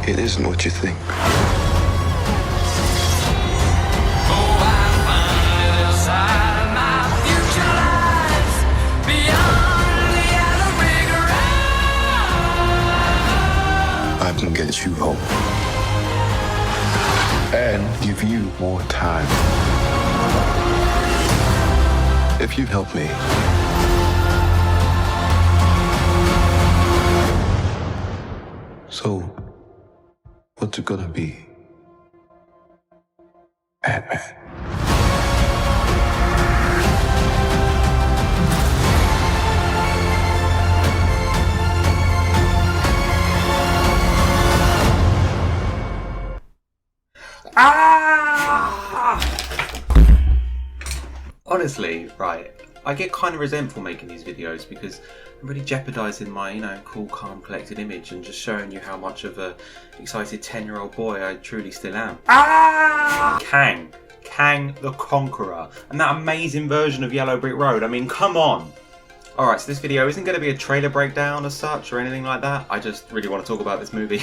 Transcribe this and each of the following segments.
It isn't what you think. I can get you home. And give you more time. If you help me. So, what's it gonna be? Ant-Man. Honestly, right, I get kind of resentful making these videos because I'm really jeopardising my, cool, calm, collected image and just showing you how much of a excited 10-year-old boy I truly still am. Kang the Conqueror, and that amazing version of Yellow Brick Road. I mean, come on. Alright, so this video isn't going to be a trailer breakdown as such or anything like that. I just really want to talk about this movie.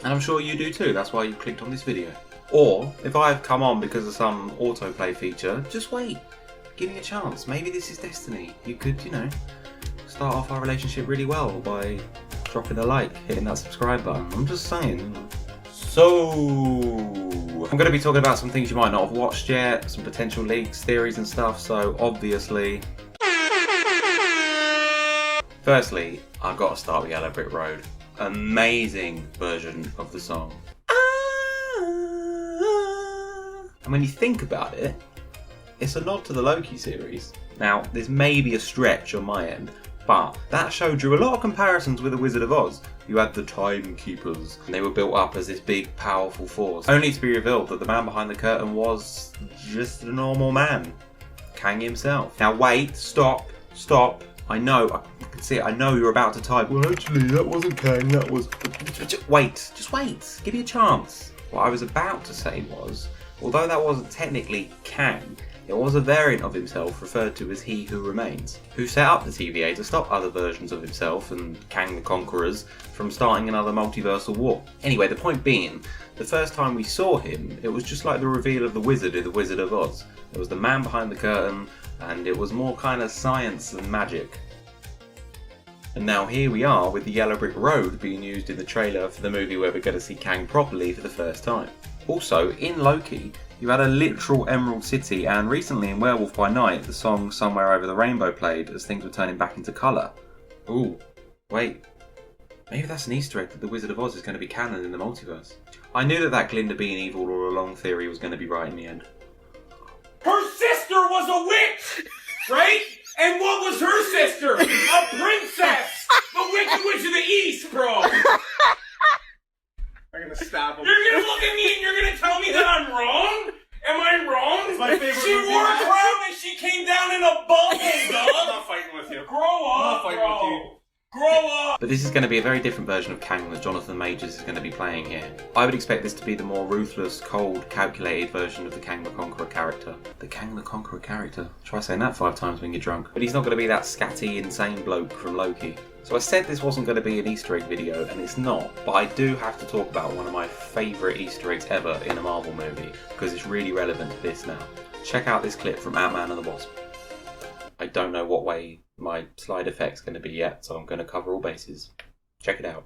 And I'm sure you do too, that's why you clicked on this video. Or, if I've come on because of some autoplay feature, just wait. Give me a chance. Maybe this is destiny. You could, start off our relationship really well by dropping a like, hitting that subscribe button. I'm just saying. So, I'm going to be talking about some things you might not have watched yet, some potential leaks, theories and stuff, so obviously... Firstly, I've got to start with Yellow Brick Road. Amazing version of the song. And when you think about it, it's a nod to the Loki series. Now, this may be a stretch on my end, but that show drew a lot of comparisons with The Wizard of Oz. You had the Timekeepers, and they were built up as this big, powerful force, only to be revealed that the man behind the curtain was just a normal man. Kang himself. Now wait, stop. I know, I can see it, I know you're about to type, well actually, that wasn't Kang, that was... Wait, just wait, give me a chance. What I was about to say was, although that wasn't technically Kang, it was a variant of himself referred to as He Who Remains, who set up the TVA to stop other versions of himself and Kang the Conquerors from starting another multiversal war. Anyway, the point being, the first time we saw him, it was just like the reveal of the wizard in The Wizard of Oz. It was the man behind the curtain, and it was more kind of science and magic. And now here we are with the Yellow Brick Road being used in the trailer for the movie where we're going to see Kang properly for the first time. Also, in Loki, you had a literal Emerald City, and recently in Werewolf by Night, the song Somewhere Over the Rainbow played as things were turning back into colour. Ooh, wait. Maybe that's an Easter egg that The Wizard of Oz is going to be canon in the multiverse. I knew that Glinda being evil all along theory was going to be right in the end. Her sister was a witch, right? And what was her sister? A princess! The Wicked Witch of the East, bro! I'm gonna stab him. You're gonna look at me and you're gonna tell me that I'm wrong? Am I wrong? It's my favorite She movie. wore a crown and she came down in a bubble, I'm dog! not fighting with you. Grow I'm not up, fighting bro! with you. Grow up! But this is going to be a very different version of Kang that Jonathan Majors is going to be playing here. I would expect this to be the more ruthless, cold, calculated version of the Kang the Conqueror character. The Kang the Conqueror character. Try saying that 5 times when you're drunk. But he's not going to be that scatty, insane bloke from Loki. So I said this wasn't going to be an Easter egg video, and it's not. But I do have to talk about one of my favourite Easter eggs ever in a Marvel movie, because it's really relevant to this now. Check out this clip from Ant-Man and the Wasp. I don't know what way my slide effect's going to be yet, so I'm going to cover all bases. Check it out.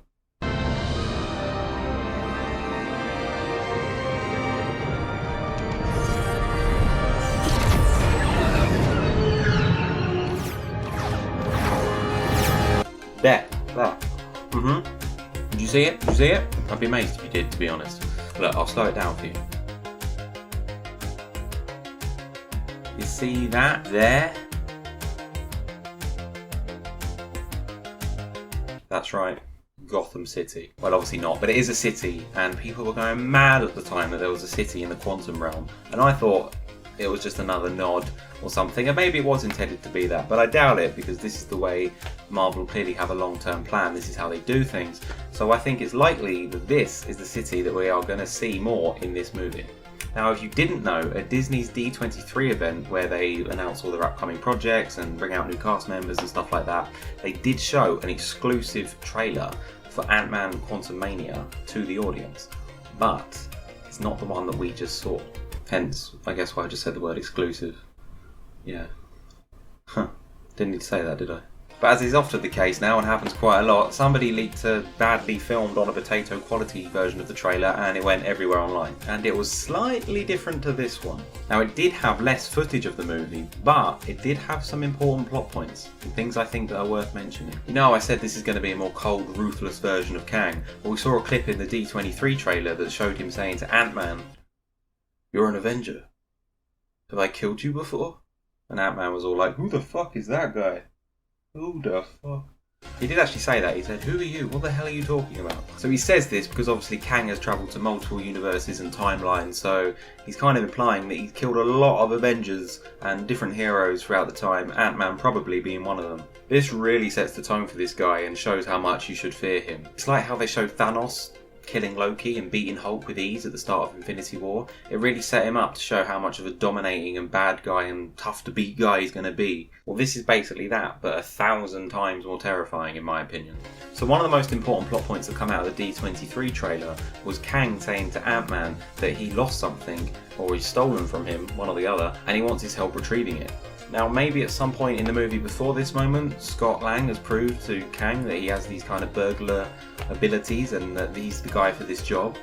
There. Did you see it? Did you see it? I'd be amazed if you did, to be honest. Look, I'll slow it down for you. You see that there? That's right, Gotham City. Well, obviously not, but it is a city, and people were going mad at the time that there was a city in the quantum realm. And I thought it was just another nod or something, and maybe it was intended to be that, but I doubt it, because this is the way Marvel clearly have a long-term plan. This is how they do things. So I think it's likely that this is the city that we are going to see more in this movie. Now, if you didn't know, at Disney's D23 event, where they announce all their upcoming projects and bring out new cast members and stuff like that, they did show an exclusive trailer for Ant-Man Quantumania to the audience. But it's not the one that we just saw. Hence, I guess why I just said the word exclusive. Yeah. Huh. Didn't need to say that, did I? But as is often the case now, and happens quite a lot, somebody leaked a badly filmed on a potato quality version of the trailer and it went everywhere online. And it was slightly different to this one. Now, it did have less footage of the movie, but it did have some important plot points and things I think that are worth mentioning. You know, I said this is going to be a more cold, ruthless version of Kang. Well, we saw a clip in the D23 trailer that showed him saying to Ant-Man, "You're an Avenger. Have I killed you before?" And Ant-Man was all like, "Who the fuck is that guy? Who the fuck?" He did actually say that. He said, "Who are you? What the hell are you talking about?" So he says this because obviously Kang has travelled to multiple universes and timelines, so he's kind of implying that he's killed a lot of Avengers and different heroes throughout the time, Ant-Man probably being one of them. This really sets the tone for this guy and shows how much you should fear him. It's like how they showed Thanos killing Loki and beating Hulk with ease at the start of Infinity War. It really set him up to show how much of a dominating and bad guy and tough to beat guy he's going to be. Well, this is basically that, but 1,000 times more terrifying in my opinion. So one of the most important plot points that come out of the D23 trailer was Kang saying to Ant-Man that he lost something, or he's stolen from him, one or the other, and he wants his help retrieving it. Now, maybe at some point in the movie before this moment, Scott Lang has proved to Kang that he has these kind of burglar abilities and that he's the guy for this job.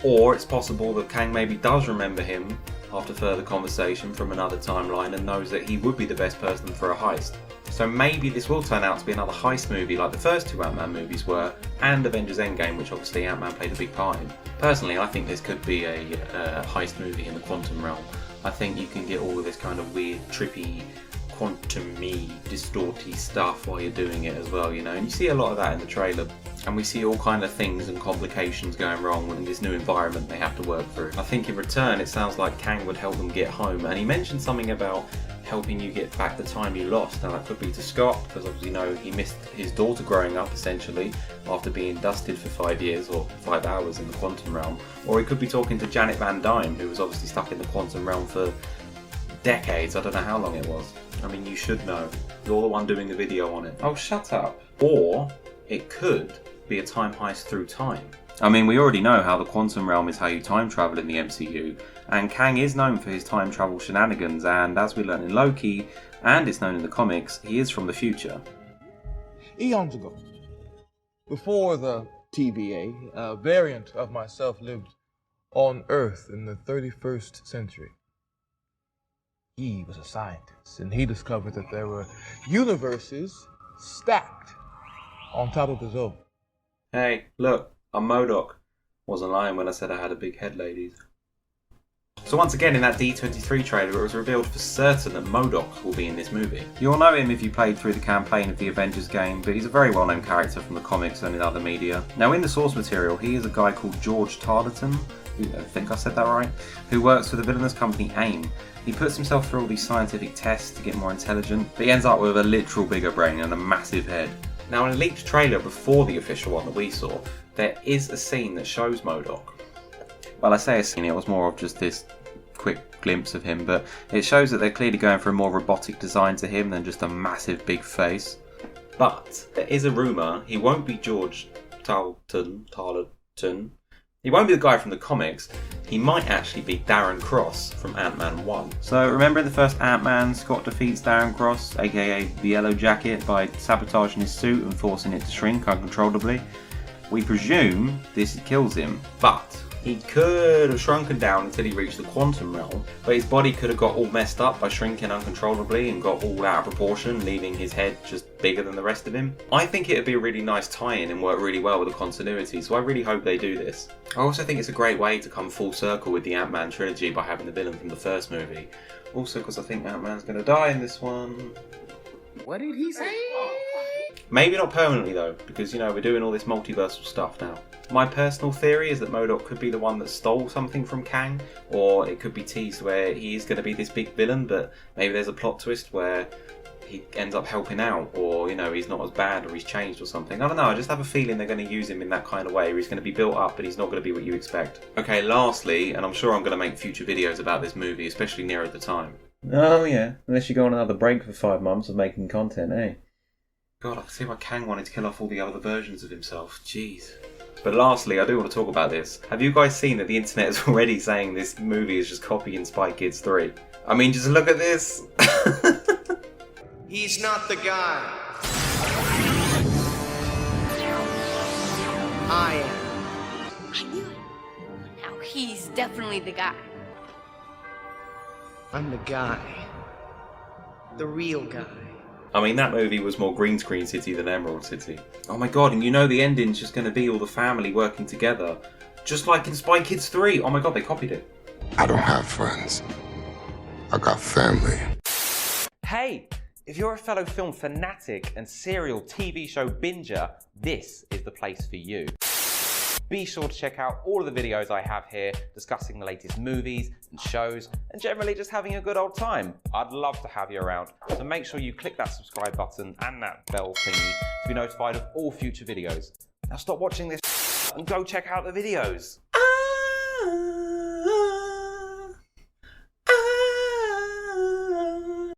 Or it's possible that Kang maybe does remember him after further conversation from another timeline and knows that he would be the best person for a heist. So maybe this will turn out to be another heist movie like the first two Ant-Man movies were, and Avengers Endgame, which obviously Ant-Man played a big part in. Personally, I think this could be a heist movie in the quantum realm. I think you can get all of this kind of weird, trippy, quantum-y, distorty stuff while you're doing it as well, you know. And you see a lot of that in the trailer. And we see all kind of things and complications going wrong in this new environment they have to work through. I think in return, it sounds like Kang would help them get home. And he mentioned something about helping you get back the time you lost. Now that could be to Scott, because obviously you know he missed his daughter growing up essentially after being dusted for 5 years or 5 hours in the quantum realm. Or he could be talking to Janet Van Dyne, who was obviously stuck in the quantum realm for decades. I don't know how long it was. I mean, you should know. You're the one doing the video on it. Oh, shut up. Or it could be a time heist through time. I mean, we already know how the quantum realm is how you time travel in the MCU, and Kang is known for his time travel shenanigans, and as we learn in Loki, and it's known in the comics, he is from the future. Eons ago, before the TVA, a variant of myself lived on Earth in the 31st century. He was a scientist, and he discovered that there were universes stacked on top of his own. Hey, look, I'm MODOK. Wasn't lying when I said I had a big head, ladies. So once again in that D23 trailer, it was revealed for certain that MODOK will be in this movie. You'll know him if you played through the campaign of the Avengers game, but he's a very well-known character from the comics and in other media. Now in the source material, he is a guy called George Tarleton, I think I said that right, who works for the villainous company AIM. He puts himself through all these scientific tests to get more intelligent, but he ends up with a literal bigger brain and a massive head. Now in a leaked trailer before the official one that we saw, there is a scene that shows MODOK. Well, I say a scene, it was more of just this quick glimpse of him, but it shows that they're clearly going for a more robotic design to him than just a massive big face. But there is a rumour he won't be George Tarleton. He won't be the guy from the comics. He might actually be Darren Cross from Ant-Man 1. So remember in the first Ant-Man, Scott defeats Darren Cross, aka the Yellow Jacket, by sabotaging his suit and forcing it to shrink uncontrollably? We presume this kills him, but he could have shrunken down until he reached the quantum realm, but his body could have got all messed up by shrinking uncontrollably and got all out of proportion, leaving his head just bigger than the rest of him. I think it would be a really nice tie-in and work really well with the continuity, so I really hope they do this. I also think it's a great way to come full circle with the Ant-Man trilogy by having the villain from the first movie. Also because I think Ant-Man's going to die in this one. What did he say? Maybe not permanently though, because you know we're doing all this multiversal stuff now. My personal theory is that MODOK could be the one that stole something from Kang, or it could be teased where he is going to be this big villain, but maybe there's a plot twist where he ends up helping out, or, you know, he's not as bad, or he's changed or something. I don't know, I just have a feeling they're going to use him in that kind of way, where he's going to be built up, but he's not going to be what you expect. Okay, lastly, and I'm sure I'm going to make future videos about this movie, especially nearer the time. Oh yeah, unless you go on another break for 5 months of making content, eh? God, I can see why Kang wanted to kill off all the other versions of himself. Jeez. But lastly, I do want to talk about this. Have you guys seen that the internet is already saying this movie is just copying Spy Kids 3? I mean, just look at this. He's not the guy. I am. I knew it. Now he's definitely the guy. I'm the guy. The real guy. I mean, that movie was more Green Screen City than Emerald City. Oh my god, and you know the ending's just going to be all the family working together. Just like in Spy Kids 3. Oh my god, they copied it. I don't have friends. I got family. Hey, if you're a fellow film fanatic and serial TV show binger, this is the place for you. Be sure to check out all of the videos I have here discussing the latest movies and shows and generally just having a good old time. I'd love to have you around, so make sure you click that subscribe button and that bell thingy to be notified of all future videos. Now stop watching this and go check out the videos.